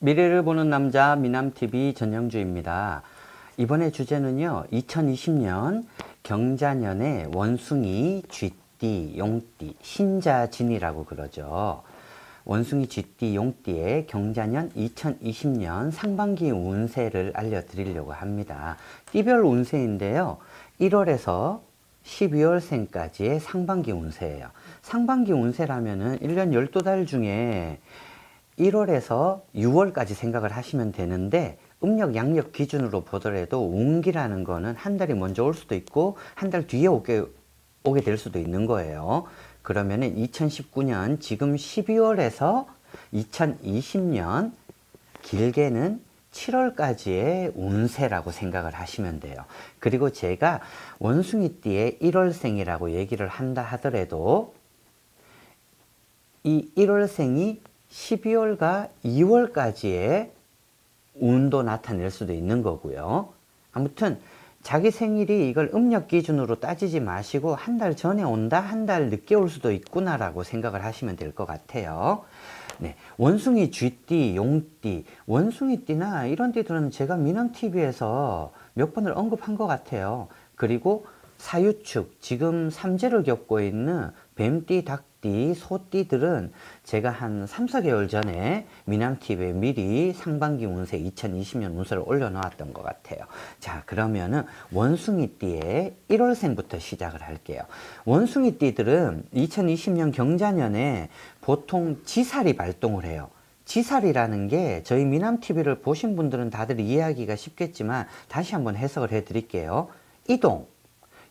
미래를 보는 남자 미남TV 전영주입니다. 이번에 주제는요, 2020년 경자년의 원숭이, 쥐띠, 용띠, 신자진이라고 그러죠. 원숭이, 쥐띠, 용띠의 경자년 2020년 상반기 운세를 알려드리려고 합니다. 띠별 운세인데요, 1월에서 12월생까지의 상반기 운세예요. 상반기 운세라면은 1년 12달 중에 1월에서 6월까지 생각을 하시면 되는데, 음력 양력 기준으로 보더라도 운기라는 거는 한 달이 먼저 올 수도 있고 한 달 뒤에 오게 될 수도 있는 거예요. 그러면은 2019년 지금 12월에서 2020년 길게는 7월까지의 운세라고 생각을 하시면 돼요. 그리고 제가 원숭이띠의 1월생이라고 얘기를 한다 하더라도 이 1월생이 12월과 2월까지의 운도 나타낼 수도 있는 거고요. 아무튼 자기 생일이 이걸 음력 기준으로 따지지 마시고 한 달 전에 온다, 한 달 늦게 올 수도 있구나라고 생각을 하시면 될 것 같아요. 네, 원숭이, 쥐띠, 용띠, 원숭이띠나 이런 띠들은 제가 미남TV에서 몇 번을 언급한 것 같아요. 그리고 사유축, 지금 삼재를 겪고 있는 뱀띠, 닭띠, 소띠들은 제가 한 3, 4개월 전에 미남TV에 미리 상반기 운세 2020년 운세를 올려놓았던 것 같아요. 자, 그러면은 원숭이띠의 1월생부터 시작을 할게요. 원숭이띠들은 2020년 경자년에 보통 지살이 발동을 해요. 지살이라는 게 저희 미남TV를 보신 분들은 다들 이해하기가 쉽겠지만 다시 한번 해석을 해 드릴게요. 이동,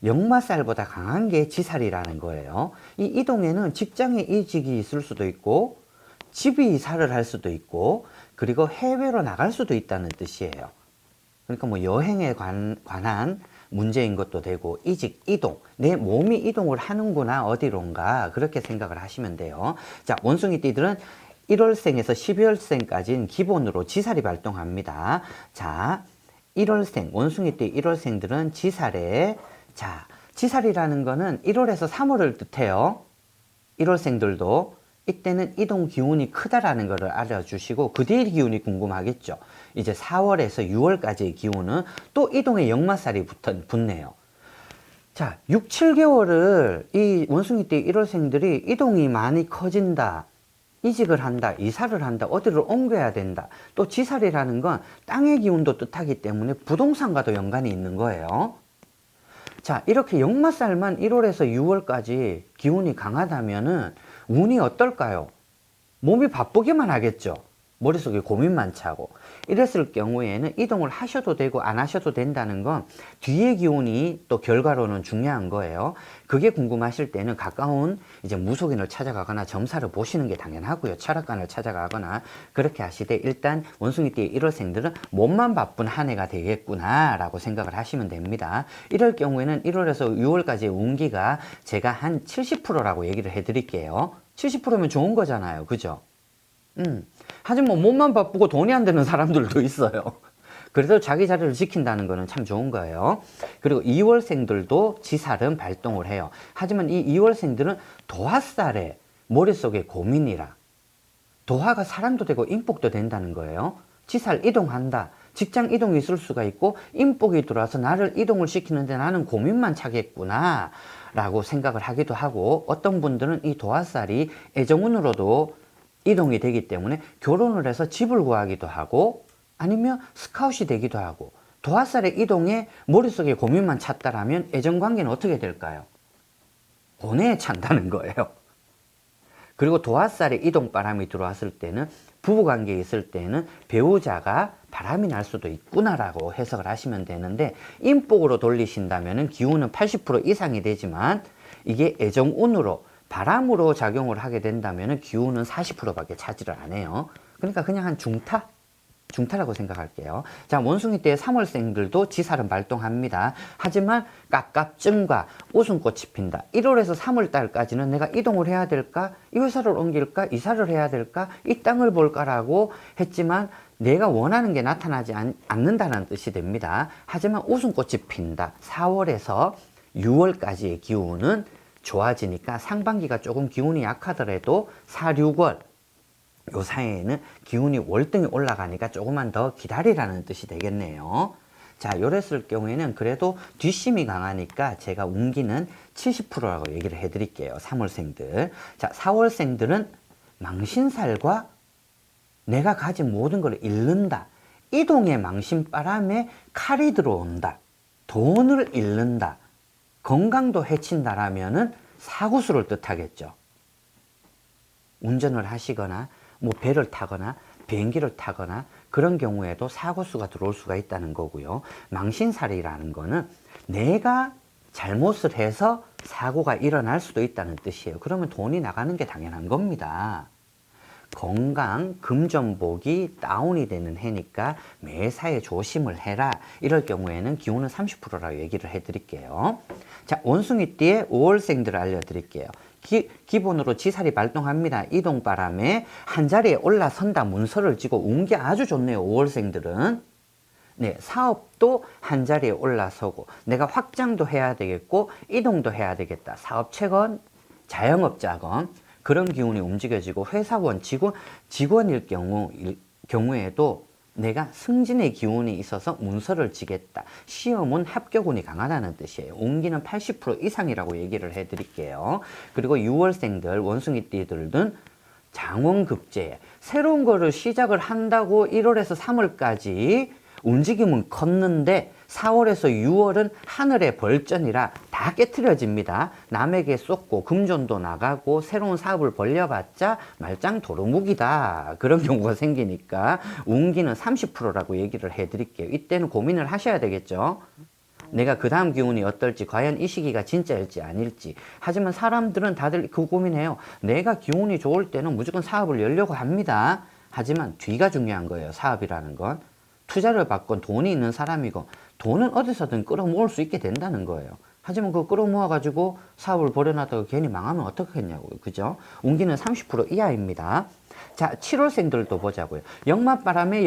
역마살보다 강한 게 지살이라는 거예요. 이 이동에는 직장에 이직이 있을 수도 있고 집이 이사를 할 수도 있고 그리고 해외로 나갈 수도 있다는 뜻이에요. 그러니까 뭐 여행에 관한 문제인 것도 되고 이직, 이동, 내 몸이 이동을 하는구나 어디론가 그렇게 생각을 하시면 돼요. 자, 원숭이띠들은 1월생에서 12월생까지는 기본으로 지살이 발동합니다. 자, 1월생, 원숭이띠 1월생들은 지살에, 자, 지살이라는 거는 1월에서 3월을 뜻해요. 1월생들도 이때는 이동 기운이 크다라는 것을 알아주시고 그 뒤의 기운이 궁금하겠죠. 이제 4월에서 6월까지의 기운은 또 이동의 역마살이 붙네요. 자, 6, 7개월을 이 원숭이띠 1월생들이 이동이 많이 커진다. 이직을 한다, 이사를 한다, 어디를 옮겨야 된다. 또 지살이라는 건 땅의 기운도 뜻하기 때문에 부동산과도 연관이 있는 거예요. 자, 이렇게 역마살만 1월에서 6월까지 기운이 강하다면은 운이 어떨까요? 몸이 바쁘기만 하겠죠. 머릿속에 고민만 차고. 이랬을 경우에는 이동을 하셔도 되고 안 하셔도 된다는 건 뒤의 기운이 또 결과로는 중요한 거예요. 그게 궁금하실 때는 가까운 이제 무속인을 찾아가거나 점사를 보시는 게 당연하고요. 철학관을 찾아가거나 그렇게 하시되 일단 원숭이띠 1월생들은 몸만 바쁜 한 해가 되겠구나 라고 생각을 하시면 됩니다. 이럴 경우에는 1월에서 6월까지의 운기가 제가 한 70%라고 얘기를 해드릴게요. 70%면 좋은 거잖아요. 그죠? 하지만 뭐 몸만 바쁘고 돈이 안 되는 사람들도 있어요. 그래도 자기 자리를 지킨다는 거는 참 좋은 거예요. 그리고 2월생들도 지살은 발동을 해요. 하지만 이 2월생들은 도화살에 머릿속에 고민이라 도화가 사람도 되고 인복도 된다는 거예요. 지살 이동한다. 직장 이동이 있을 수가 있고 인복이 들어와서 나를 이동을 시키는데 나는 고민만 차겠구나 라고 생각을 하기도 하고 어떤 분들은 이 도화살이 애정운으로도 이동이 되기 때문에 결혼을 해서 집을 구하기도 하고 아니면 스카웃이 되기도 하고 도화살의 이동에 머릿속에 고민만 찼다라면 애정관계는 어떻게 될까요? 고뇌에 찬다는 거예요. 그리고 도화살의 이동바람이 들어왔을 때는 부부관계에 있을 때는 배우자가 바람이 날 수도 있구나라고 해석을 하시면 되는데 인복으로 돌리신다면 기운은 80% 이상이 되지만 이게 애정운으로 바람으로 작용을 하게 된다면 기운은 40%밖에 차지를 안 해요. 그러니까 그냥 한 중타? 중타라고 생각할게요. 자, 원숭이띠의 3월생들도 지살은 발동합니다. 하지만 깝깝증과 웃음꽃이 핀다. 1월에서 3월달까지는 내가 이동을 해야 될까? 이 회사를 옮길까? 이사를 해야 될까? 이 땅을 볼까라고 했지만 내가 원하는 게 나타나지 않는다는 뜻이 됩니다. 하지만 웃음꽃이 핀다. 4월에서 6월까지의 기운은 좋아지니까 상반기가 조금 기운이 약하더라도 4, 6월 요 사이에는 기운이 월등히 올라가니까 조금만 더 기다리라는 뜻이 되겠네요. 자, 요랬을 경우에는 그래도 뒷심이 강하니까 제가 운기는 70%라고 얘기를 해드릴게요. 3월생들. 자, 4월생들은 망신살과 내가 가진 모든 걸 잃는다. 이동의 망신바람에 칼이 들어온다. 돈을 잃는다. 건강도 해친다라면은 사고수를 뜻하겠죠. 운전을 하시거나 뭐 배를 타거나 비행기를 타거나 그런 경우에도 사고수가 들어올 수가 있다는 거고요. 망신살이라는 거는 내가 잘못을 해서 사고가 일어날 수도 있다는 뜻이에요. 그러면 돈이 나가는 게 당연한 겁니다. 건강, 금전복이 다운이 되는 해니까 매사에 조심을 해라. 이럴 경우에는 기운은 30%라고 얘기를 해드릴게요. 자, 원숭이띠의 5월생들을 알려드릴게요. 기본으로 지살이 발동합니다. 이동바람에 한자리에 올라선다. 문서를 쥐고 운기 아주 좋네요. 5월생들은. 네, 사업도 한자리에 올라서고 내가 확장도 해야 되겠고 이동도 해야 되겠다. 사업체건 자영업자건 그런 기운이 움직여지고 회사원 직원일 경우에도 내가 승진의 기운이 있어서 문서를 지겠다. 시험은 합격운이 강하다는 뜻이에요. 운기는 80% 이상이라고 얘기를 해드릴게요. 그리고 6월생들 원숭이띠들은 장원급제 새로운 거를 시작을 한다고 1월에서 3월까지 움직임은 컸는데 4월에서 6월은 하늘의 벌전이라 다 깨트려집니다. 남에게 쏟고 금전도 나가고 새로운 사업을 벌려봤자 말짱 도루묵이다. 그런 경우가 생기니까 운기는 30%라고 얘기를 해드릴게요. 이때는 고민을 하셔야 되겠죠. 내가 그 다음 기운이 어떨지 과연 이 시기가 진짜일지 아닐지. 하지만 사람들은 다들 그 고민해요. 내가 기운이 좋을 때는 무조건 사업을 열려고 합니다. 하지만 뒤가 중요한 거예요. 사업이라는 건. 투자를 받건 돈이 있는 사람이고 돈은 어디서든 끌어모을 수 있게 된다는 거예요. 하지만 그거 끌어모아가지고 사업을 벌여놨다가 괜히 망하면 어떡하겠냐고요. 그죠? 운기는 30% 이하입니다. 자, 7월생들도 보자고요. 역마바람에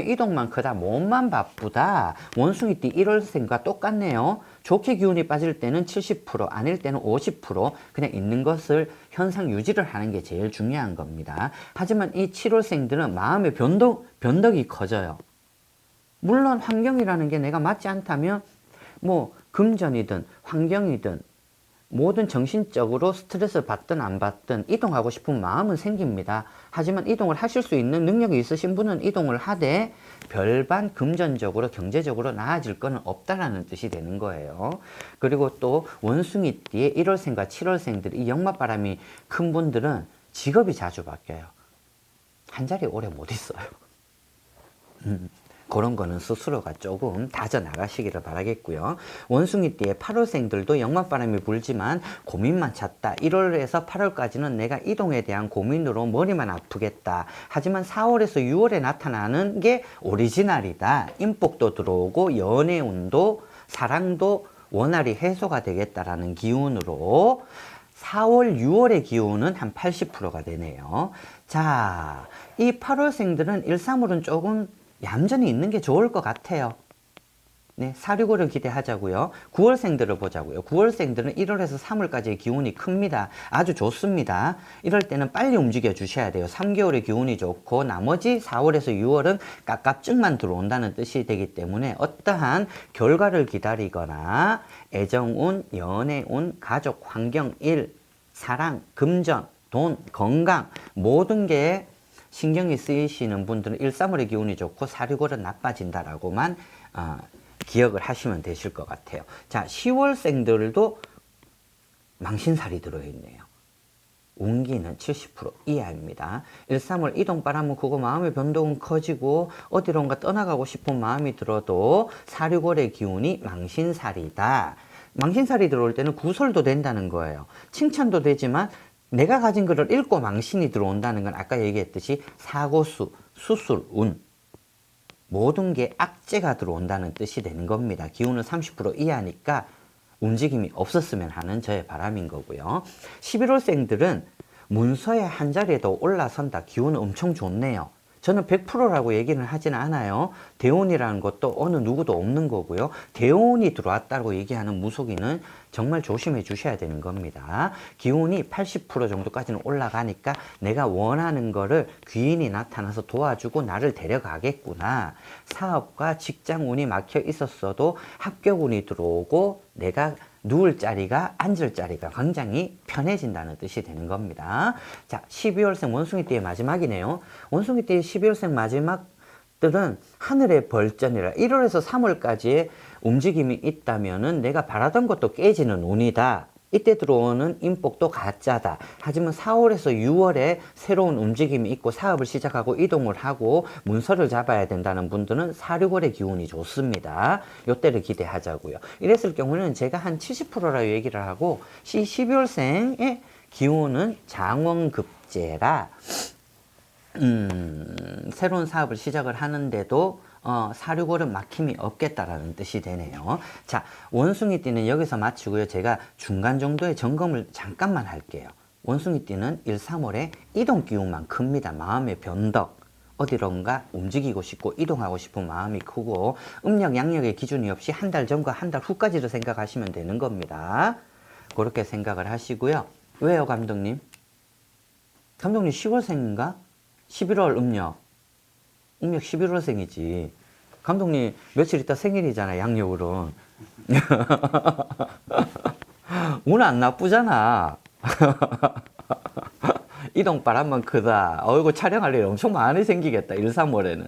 이동만 크다. 몸만 바쁘다. 원숭이띠 1월생과 똑같네요. 좋게 기운이 빠질 때는 70%, 아닐 때는 50%. 그냥 있는 것을 현상 유지를 하는 게 제일 중요한 겁니다. 하지만 이 7월생들은 마음의 변덕이 커져요. 물론 환경이라는 게 내가 맞지 않다면 뭐 금전이든 환경이든 모든 정신적으로 스트레스를 받든 안 받든 이동하고 싶은 마음은 생깁니다. 하지만 이동을 하실 수 있는 능력이 있으신 분은 이동을 하되 별반 금전적으로 경제적으로 나아질 거는 없다라는 뜻이 되는 거예요. 그리고 또 원숭이띠의 1월생과 7월생들 이 역마바람이 큰 분들은 직업이 자주 바뀌어요. 한 자리에 오래 못 있어요. 그런 거는 스스로가 조금 다져 나가시기를 바라겠고요. 원숭이띠의 8월생들도 역마바람이 불지만 고민만 찼다. 1월에서 8월까지는 내가 이동에 대한 고민으로 머리만 아프겠다. 하지만 4월에서 6월에 나타나는 게 오리지널이다. 인복도 들어오고 연애운도 사랑도 원활히 해소가 되겠다라는 기운으로 4월, 6월의 기운은 한 80%가 되네요. 자, 이 8월생들은 1, 3월은 조금 얌전히 있는 게 좋을 것 같아요. 네, 4, 6월을 기대하자고요. 9월생들을 보자고요. 9월생들은 1월에서 3월까지의 기운이 큽니다. 아주 좋습니다. 이럴 때는 빨리 움직여 주셔야 돼요. 3개월의 기운이 좋고 나머지 4월에서 6월은 깝깝증만 들어온다는 뜻이 되기 때문에 어떠한 결과를 기다리거나 애정운, 연애운, 가족, 환경, 일, 사랑, 금전, 돈, 건강 모든 게 신경이 쓰이시는 분들은 1, 3월의 기운이 좋고 4, 6월은 나빠진다라고만 기억을 하시면 되실 것 같아요. 자, 10월생들도 망신살이 들어있네요. 운기는 70% 이하입니다. 1, 3월 이동바람은 크고 마음의 변동은 커지고 어디론가 떠나가고 싶은 마음이 들어도 4, 6월의 기운이 망신살이다. 망신살이 들어올 때는 구설도 된다는 거예요. 칭찬도 되지만 내가 가진 거를 읽고 망신이 들어온다는 건 아까 얘기했듯이 사고수, 수술, 운 모든 게 악재가 들어온다는 뜻이 되는 겁니다. 기운은 30% 이하니까 움직임이 없었으면 하는 저의 바람인 거고요. 11월생들은 문서의 한자리에도 올라선다. 기운은 엄청 좋네요. 저는 100%라고 얘기는 하지는 않아요. 대운이라는 것도 어느 누구도 없는 거고요. 대운이 들어왔다고 얘기하는 무속인은 정말 조심해 주셔야 되는 겁니다. 기운이 80% 정도까지는 올라가니까 내가 원하는 거를 귀인이 나타나서 도와주고 나를 데려가겠구나. 사업과 직장 운이 막혀 있었어도 합격운이 들어오고 내가 누울 자리가 앉을 자리가 굉장히 편해진다는 뜻이 되는 겁니다. 자, 12월생 원숭이띠의 마지막이네요. 원숭이띠의 12월생 마지막들은 하늘의 벌전이라 1월에서 3월까지의 움직임이 있다면은 내가 바라던 것도 깨지는 운이다. 이때 들어오는 인복도 가짜다. 하지만 4월에서 6월에 새로운 움직임이 있고 사업을 시작하고 이동을 하고 문서를 잡아야 된다는 분들은 4, 6월의 기운이 좋습니다. 요때를 기대하자고요. 이랬을 경우는 제가 한 70%라고 얘기를 하고 12월생의 기운은 장원급제라 새로운 사업을 시작을 하는데도 4, 6월은 막힘이 없겠다라는 뜻이 되네요. 자, 원숭이띠는 여기서 마치고요. 제가 중간 정도의 점검을 잠깐만 할게요. 원숭이띠는 1, 3월에 이동 기운만 큽니다. 마음의 변덕. 어디론가 움직이고 싶고 이동하고 싶은 마음이 크고 음력, 양력의 기준이 없이 한 달 전과 한 달 후까지를 생각하시면 되는 겁니다. 그렇게 생각을 하시고요. 왜요, 감독님? 감독님 10월생인가? 11월 음력 11월생이지. 감독님 며칠 있다 생일이잖아, 양력으로. 운 안 나쁘잖아. 이동바람만 크다. 어이구, 촬영할 일이 엄청 많이 생기겠다, 1, 3월에는.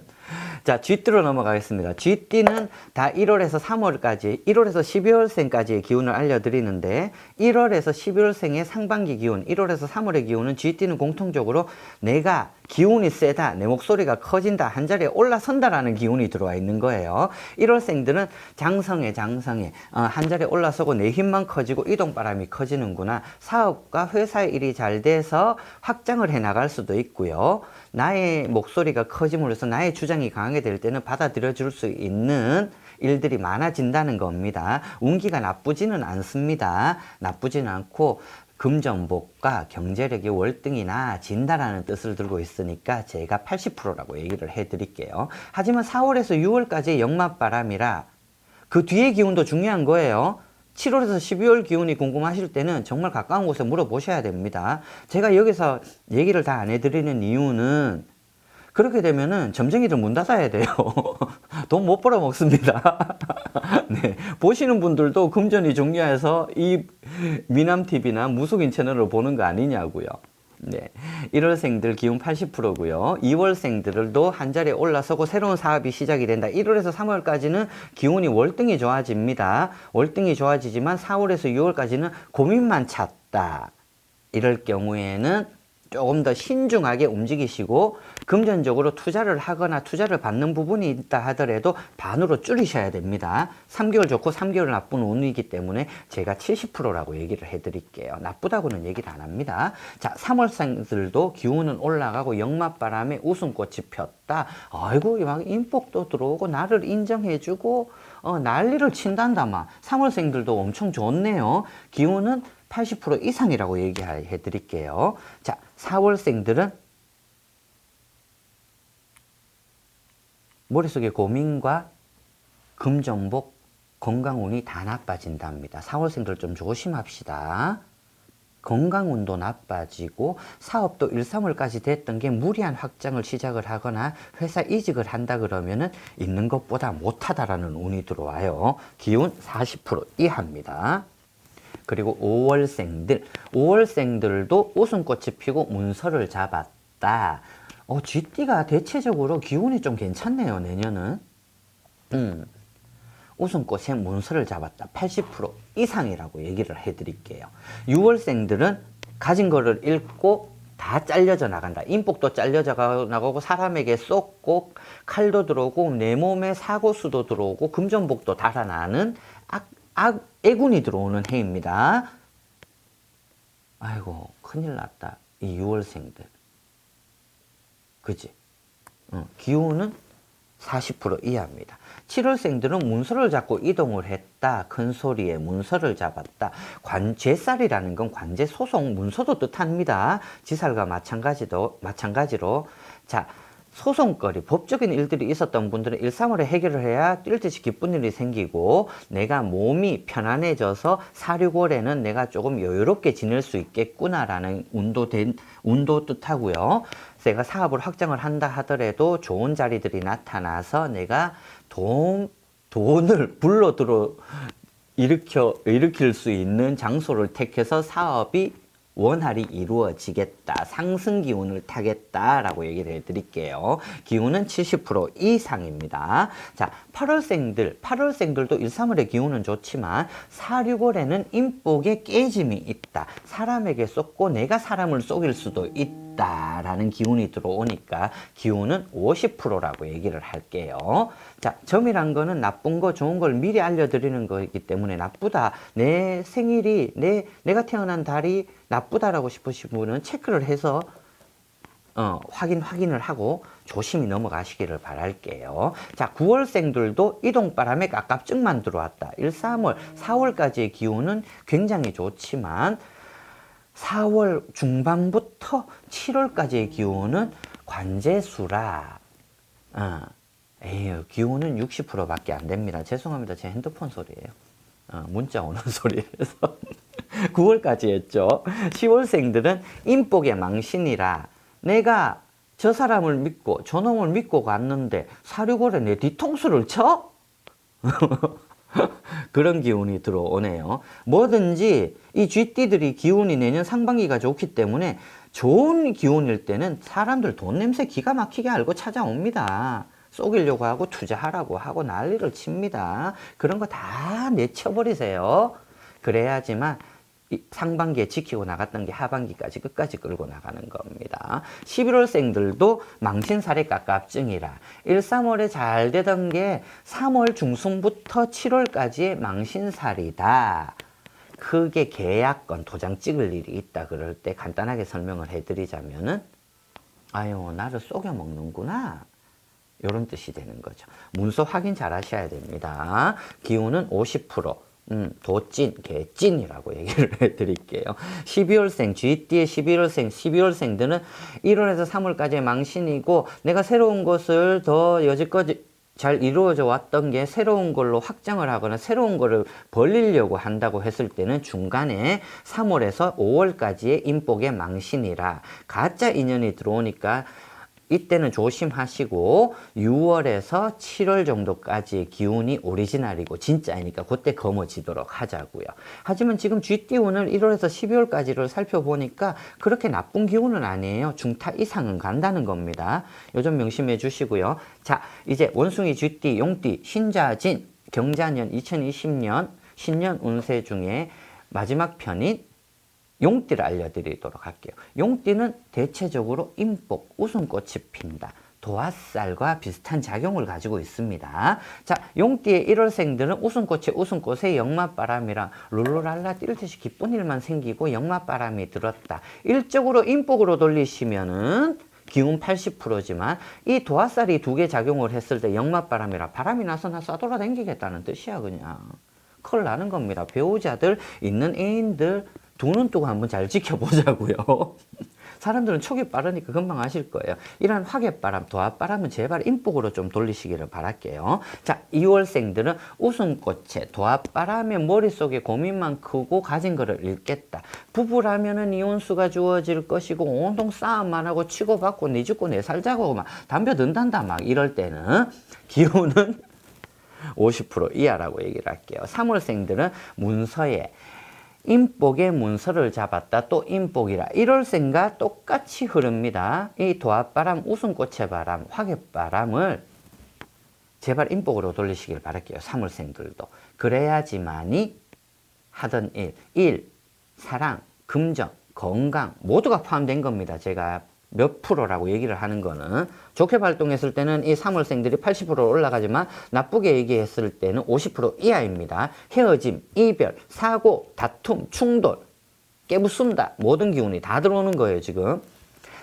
자, 쥐띠로 넘어가겠습니다. 쥐띠는 다 1월에서 3월까지, 1월에서 12월생까지의 기운을 알려드리는데 1월에서 12월생의 상반기 기운, 1월에서 3월의 기운은 쥐띠는 공통적으로 내가 기운이 세다, 내 목소리가 커진다, 한자리에 올라선다라는 기운이 들어와 있는 거예요. 1월생들은 장성해 한자리에 올라서고 내 힘만 커지고 이동바람이 커지는구나. 사업과 회사의 일이 잘 돼서 확장을 해 나갈 수도 있고요. 나의 목소리가 커짐으로써 나의 주장이 강하게 될 때는 받아들여 줄 수 있는 일들이 많아진다는 겁니다. 운기가 나쁘지는 않습니다. 나쁘지는 않고 금전복과 경제력이 월등히 나아진다라는 뜻을 들고 있으니까 제가 80%라고 얘기를 해드릴게요. 하지만 4월에서 6월까지의 역마바람이라 그 뒤의 기운도 중요한 거예요. 7월에서 12월 기운이 궁금하실 때는 정말 가까운 곳에 물어보셔야 됩니다. 제가 여기서 얘기를 다 안 해드리는 이유는 그렇게 되면은 점쟁이들 문 닫아야 돼요. 돈 못 벌어 먹습니다. 네, 보시는 분들도 금전이 중요해서 이 미남TV나 무속인 채널을 보는 거 아니냐고요. 네, 1월생들 기운 80%고요. 2월생들도 한자리에 올라서고 새로운 사업이 시작이 된다. 1월에서 3월까지는 기운이 월등히 좋아집니다. 월등히 좋아지지만 4월에서 6월까지는 고민만 찼다. 이럴 경우에는 조금 더 신중하게 움직이시고 금전적으로 투자를 하거나 투자를 받는 부분이 있다 하더라도 반으로 줄이셔야 됩니다. 3개월 좋고 3개월 나쁜 운이기 때문에 제가 70%라고 얘기를 해드릴게요. 나쁘다고는 얘기를 안 합니다. 자, 3월생들도 기운은 올라가고 역마바람에 웃음꽃이 폈다. 아이고, 막 인복도 들어오고 나를 인정해주고 난리를 친단다. 3월생들도 엄청 좋네요. 기운은 80% 이상이라고 얘기해 드릴게요. 자, 4월생들은 머릿속에 고민과 금전복, 건강운이 다 나빠진답니다. 4월생들 좀 조심합시다. 건강운도 나빠지고 사업도 1, 3월까지 됐던 게 무리한 확장을 시작을 하거나 회사 이직을 한다 그러면은 있는 것보다 못하다라는 운이 들어와요. 기운 40% 이하입니다. 그리고 5월생들도 웃음꽃이 피고 문서를 잡았다. 쥐띠가 대체적으로 기운이 좀 괜찮네요, 내년은. 웃음꽃에 문서를 잡았다. 80% 이상이라고 얘기를 해드릴게요. 6월생들은 가진 거를 잃고 다 잘려져 나간다. 인복도 잘려져 나가고 사람에게 쏟고 칼도 들어오고 내 몸에 사고수도 들어오고 금전복도 달아나는 애군이 들어오는 해입니다. 아이고, 큰일 났다. 이 6월생들. 그지? 기운은 40% 이하입니다. 7월생들은 문서를 잡고 이동을 했다. 큰 소리에 문서를 잡았다. 관제살이라는 건 관제 소송 문서도 뜻합니다. 지살과 마찬가지로. 자, 소송거리, 법적인 일들이 있었던 분들은 1, 3월에 해결을 해야 뛸 듯이 기쁜 일이 생기고 내가 몸이 편안해져서 4, 6월에는 내가 조금 여유롭게 지낼 수 있겠구나라는 운도 뜻하고요. 내가 사업을 확장을 한다 하더라도 좋은 자리들이 나타나서 내가 돈을 일으킬 수 있는 장소를 택해서 사업이 원활히 이루어지겠다. 상승 기운을 타겠다라고 얘기를 해드릴게요. 기운은 70% 이상입니다. 자, 8월생들도 1, 3월의 기운은 좋지만 4, 6월에는 인복에 깨짐이 있다. 사람에게 쏟고 내가 사람을 속일 수도 있다라는 기운이 들어오니까 기운은 50%라고 얘기를 할게요. 자, 점이란 거는 나쁜 거, 좋은 걸 미리 알려드리는 거이기 때문에 나쁘다. 내 생일이, 내가 태어난 달이 나쁘다라고 싶으신 분은 체크를 해서 확인을 하고 조심히 넘어가시기를 바랄게요. 자, 9월생들도 이동바람에 깝깝증만 들어왔다. 1, 3월, 4월까지의 기운은 굉장히 좋지만 4월 중반부터 7월까지의 기운은 관제수라. 기운은 60%밖에 안 됩니다. 죄송합니다. 제 핸드폰 소리예요. 문자 오는 소리에서 9월까지 했죠. 10월생들은 인복의 망신이라 내가 저 사람을 믿고 저놈을 믿고 갔는데 4, 6월에 내 뒤통수를 쳐? 그런 기운이 들어오네요. 뭐든지 이 쥐띠들이 기운이 내년 상반기가 좋기 때문에 좋은 기운일 때는 사람들 돈 냄새 기가 막히게 알고 찾아옵니다. 속이려고 하고 투자하라고 하고 난리를 칩니다. 그런 거 다 내쳐버리세요. 그래야지만 상반기에 지키고 나갔던 게 하반기까지 끝까지 끌고 나가는 겁니다. 11월생들도 망신살이 깝깝증이라 1, 3월에 잘 되던 게 3월 중순부터 7월까지의 망신살이다. 크게 계약건 도장 찍을 일이 있다 그럴 때 간단하게 설명을 해드리자면은 아유 나를 속여 먹는구나 이런 뜻이 되는 거죠. 문서 확인 잘 하셔야 됩니다. 기운은 50%. 도찐, 개찐이라고 얘기를 해드릴게요. 12월생, 쥐띠의 12월생들은 1월에서 3월까지의 망신이고 내가 새로운 것을 더 여지껏 잘 이루어져 왔던 게 새로운 걸로 확장을 하거나 새로운 거를 벌리려고 한다고 했을 때는 중간에 3월에서 5월까지의 인복의 망신이라 가짜 인연이 들어오니까 이때는 조심하시고 6월에서 7월 정도까지의 기운이 오리지널이고 진짜이니까 그때 거머쥐도록 하자고요. 하지만 지금 쥐띠운을 1월에서 12월까지를 살펴보니까 그렇게 나쁜 기운은 아니에요. 중타 이상은 간다는 겁니다. 요점 명심해 주시고요. 자, 이제 원숭이, 쥐띠, 용띠, 신자진, 경자년 2020년 신년 운세 중에 마지막 편인 용띠를 알려드리도록 할게요. 용띠는 대체적으로 인복, 웃음꽃이 핀다. 도화살과 비슷한 작용을 가지고 있습니다. 자, 용띠의 1월생들은 웃음꽃에 역마바람이랑 룰루랄라 뛸 듯이 기쁜 일만 생기고 역마바람이 들었다. 일적으로 인복으로 돌리시면은 기운 80%지만 이 도화살이 두 개 작용을 했을 때 역마바람이라 바람이 나서 나 쏴돌아다니겠다는 뜻이야 그냥. 큰일 나는 겁니다. 배우자들 있는 애인들 두 눈 뜨고 한번 잘 지켜보자고요. 사람들은 촉이 빠르니까 금방 아실 거예요. 이런 화개바람, 도화바람은 제발 인복으로 좀 돌리시기를 바랄게요. 자, 2월생들은 웃음꽃에 도화바람에 머릿속에 고민만 크고 가진 거를 잃겠다. 부부라면은 이혼수가 주어질 것이고 온통 싸움만 하고 치고받고 내 죽고 내 살자고 막 담배 든단다 막 이럴 때는 기운은 50% 이하라고 얘기를 할게요. 3월생들은 문서에 인복의 문서를 잡았다. 또 인복이라 1월생과 똑같이 흐릅니다. 이 도화바람, 웃음꽃의 바람, 화개바람을 제발 인복으로 돌리시길 바랄게요. 3월생들도. 그래야지만이 하던 일, 사랑, 금전, 건강 모두가 포함된 겁니다. 제가 몇 프로라고 얘기를 하는 거는 좋게 발동했을 때는 이 3월생들이 80% 올라가지만 나쁘게 얘기했을 때는 50% 이하입니다. 헤어짐, 이별, 사고, 다툼, 충돌, 깨부순다 모든 기운이 다 들어오는 거예요 지금.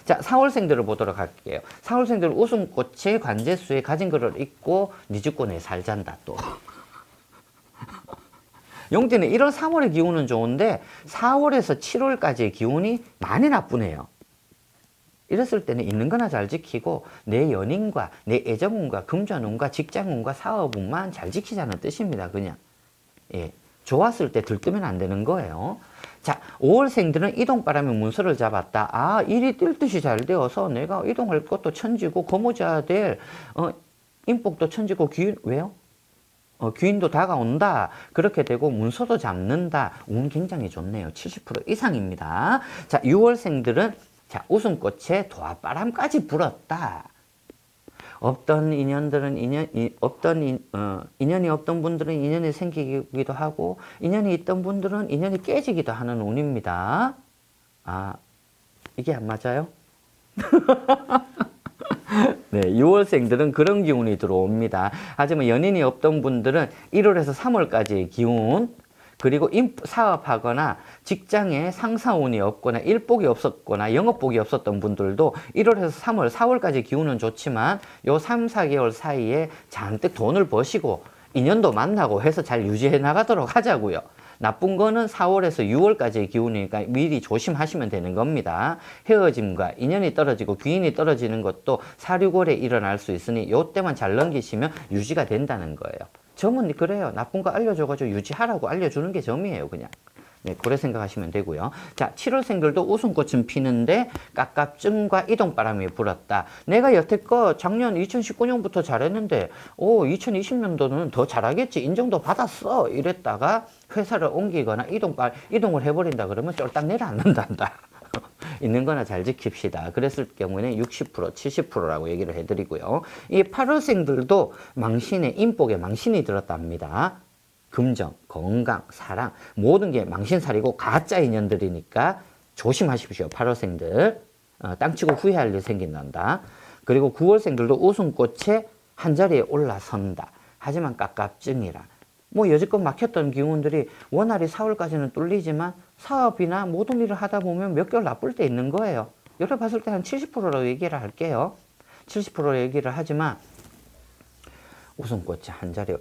자, 4월생들을 보도록 할게요. 4월생들은 웃음꽃에 관제수에 가진 거를 잊고 니 죽고 내 살잔다 또. 용띠는 1월, 3월의 기운은 좋은데 4월에서 7월까지의 기운이 많이 나쁘네요. 이랬을 때는 있는 거나 잘 지키고 내 연인과 내 애정운과 금전운과 직장운과 사업운만 잘 지키자는 뜻입니다. 그냥. 예. 좋았을 때 들뜨면 안 되는 거예요. 자, 5월생들은 이동바람이 문서를 잡았다. 아, 일이 뛸 듯이 잘 되어서 내가 이동할 것도 천지고 거머쥐어야 될 인복도 천지고 귀인, 왜요? 귀인도 다가온다. 그렇게 되고 문서도 잡는다. 운 굉장히 좋네요. 70% 이상입니다. 자, 6월생들은 자, 웃음꽃에 도화바람까지 불었다. 없던 인연들은 인연이 없던 분들은 인연이 생기기도 하고 인연이 있던 분들은 인연이 깨지기도 하는 운입니다. 아, 이게 안 맞아요? 네, 6월생들은 그런 기운이 들어옵니다. 하지만 연인이 없던 분들은 1월에서 3월까지의 기운, 그리고 사업하거나 직장에 상사운이 없거나 일복이 없었거나 영업복이 없었던 분들도 1월에서 3월, 4월까지 기운은 좋지만 요 3, 4개월 사이에 잔뜩 돈을 버시고 인연도 만나고 해서 잘 유지해 나가도록 하자고요. 나쁜 거는 4월에서 6월까지의 기운이니까 미리 조심하시면 되는 겁니다. 헤어짐과 인연이 떨어지고 귀인이 떨어지는 것도 4, 6월에 일어날 수 있으니 요때만 잘 넘기시면 유지가 된다는 거예요. 점은 그래요. 나쁜 거 알려줘가지고 유지하라고 알려주는 게 점이에요, 그냥. 네, 그래 생각하시면 되고요. 자, 7월생들도 웃음꽃은 피는데 깝깝증과 이동바람이 불었다. 내가 여태껏 작년 2019년부터 잘했는데 2020년도는 더 잘하겠지. 인정도 받았어. 이랬다가 회사를 옮기거나 이동을 해버린다 그러면 쫄딱 내려앉는단다. 있는 거나 잘 지킵시다. 그랬을 경우에는 60%, 70%라고 얘기를 해드리고요. 이 8월생들도 망신에, 인복에 망신이 들었답니다. 금전, 건강, 사랑 모든 게 망신살이고 가짜 인연들이니까 조심하십시오. 8월생들. 땅치고 후회할 일 생긴단다. 그리고 9월생들도 웃음꽃에 한자리에 올라선다. 하지만 깝깝증이라. 뭐 여지껏 막혔던 기운들이 원활히 4월까지는 뚫리지만 사업이나 모든 일을 하다 보면 몇 개월 나쁠 때 있는 거예요. 여러 봤을 때 한 70%라고 얘기를 할게요. 70% 얘기를 하지만 웃음꽃이 한자리에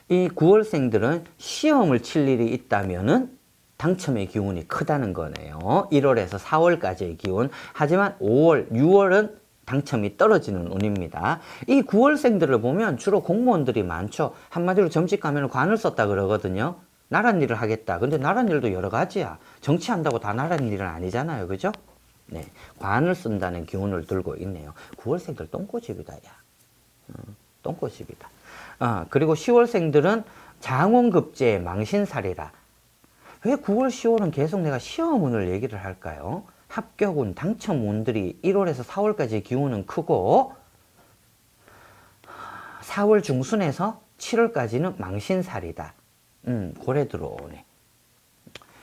이 9월생들은 시험을 칠 일이 있다면은 당첨의 기운이 크다는 거네요. 1월에서 4월까지의 기운. 하지만 5월, 6월은 당첨이 떨어지는 운입니다. 이 9월생들을 보면 주로 공무원들이 많죠. 한마디로 점집 가면 관을 썼다 그러거든요. 나란 일을 하겠다. 근데 나란 일도 여러 가지야. 정치한다고 다 나란 일은 아니잖아요. 그죠? 네. 관을 쓴다는 기운을 들고 있네요. 9월생들 똥꼬집이다, 야. 똥꼬집이다. 그리고 10월생들은 장원급제의 망신살이라. 왜 9월, 10월은 계속 내가 시험운을 얘기를 할까요? 합격운, 당첨운들이 1월에서 4월까지 기운은 크고 4월 중순에서 7월까지는 망신살이다. 고래 들어오네.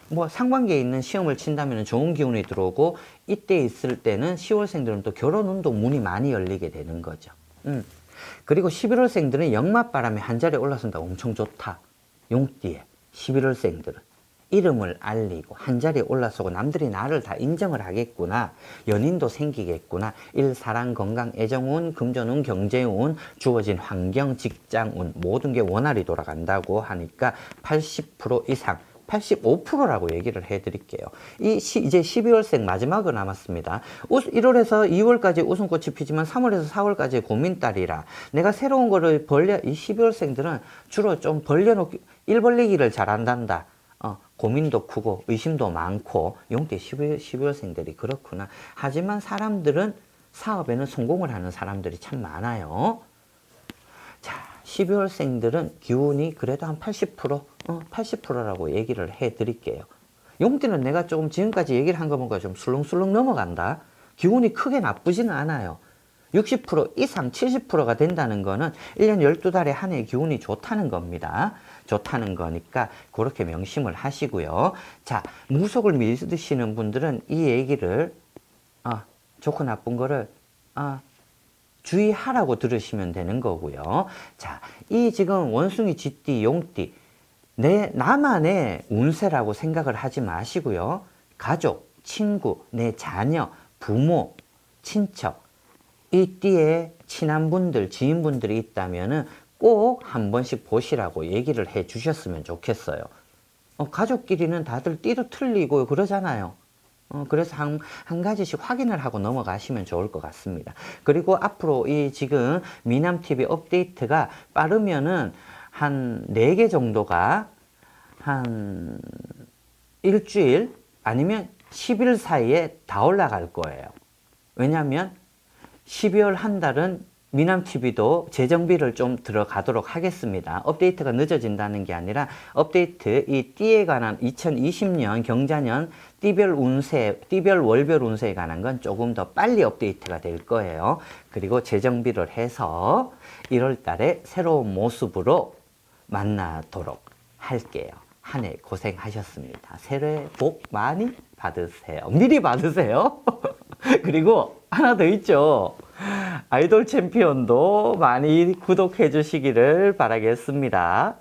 뭐 상관계에 있는 시험을 친다면 좋은 기운이 들어오고 이때 있을 때는 10월생들은 또 결혼운도 문이 많이 열리게 되는 거죠. 그리고 11월생들은 역맛바람이 한자리에 올라선다. 엄청 좋다. 용띠에 11월생들은 이름을 알리고 한자리에 올라서고 남들이 나를 다 인정을 하겠구나. 연인도 생기겠구나. 일, 사랑, 건강, 애정운, 금전운, 경제운, 주어진 환경, 직장운 모든 게 원활히 돌아간다고 하니까 80% 이상 85%라고 얘기를 해드릴게요. 이제 12월생 마지막으로 남았습니다. 1월에서 2월까지 웃음꽃이 피지만 3월에서 4월까지 고민달이라 내가 새로운 거를 이 12월생들은 주로 좀 일 벌리기를 잘한단다. 고민도 크고 의심도 많고 용띠 12월생들이 그렇구나. 하지만 사람들은 사업에는 성공을 하는 사람들이 참 많아요. 자, 12월생들은 기운이 그래도 한 80%, 80%라고 얘기를 해 드릴게요. 용띠는 내가 조금 지금까지 얘기를 한 거 보니까 좀 술렁술렁 넘어간다. 기운이 크게 나쁘지는 않아요. 60% 이상 70%가 된다는 거는 1년 12달에 한 해 기운이 좋다는 겁니다. 좋다는 거니까 그렇게 명심을 하시고요. 자, 무속을 믿으시는 분들은 이 얘기를 좋고 나쁜 거를 주의하라고 들으시면 되는 거고요. 자, 이 지금 원숭이, 쥐띠, 용띠 나만의 운세라고 생각을 하지 마시고요. 가족, 친구, 내 자녀, 부모, 친척 이 띠에 친한 분들, 지인분들이 있다면은 꼭 한 번씩 보시라고 얘기를 해 주셨으면 좋겠어요. 가족끼리는 다들 띠도 틀리고 그러잖아요. 그래서 한 가지씩 확인을 하고 넘어가시면 좋을 것 같습니다. 그리고 앞으로 이 지금 미남TV 업데이트가 빠르면은 한 4개 정도가 한 일주일 아니면 10일 사이에 다 올라갈 거예요. 왜냐하면 12월 한 달은 미남TV도 재정비를 좀 들어가도록 하겠습니다. 업데이트가 늦어진다는 게 아니라 업데이트 이 띠에 관한 2020년 경자년 띠별 운세, 띠별 월별 운세에 관한 건 조금 더 빨리 업데이트가 될 거예요. 그리고 재정비를 해서 1월 달에 새로운 모습으로 만나도록 할게요. 한 해 고생하셨습니다. 새해 복 많이 받으세요. 미리 받으세요. 그리고 하나 더 있죠. 아이돌 챔피언도 많이 구독해 주시기를 바라겠습니다.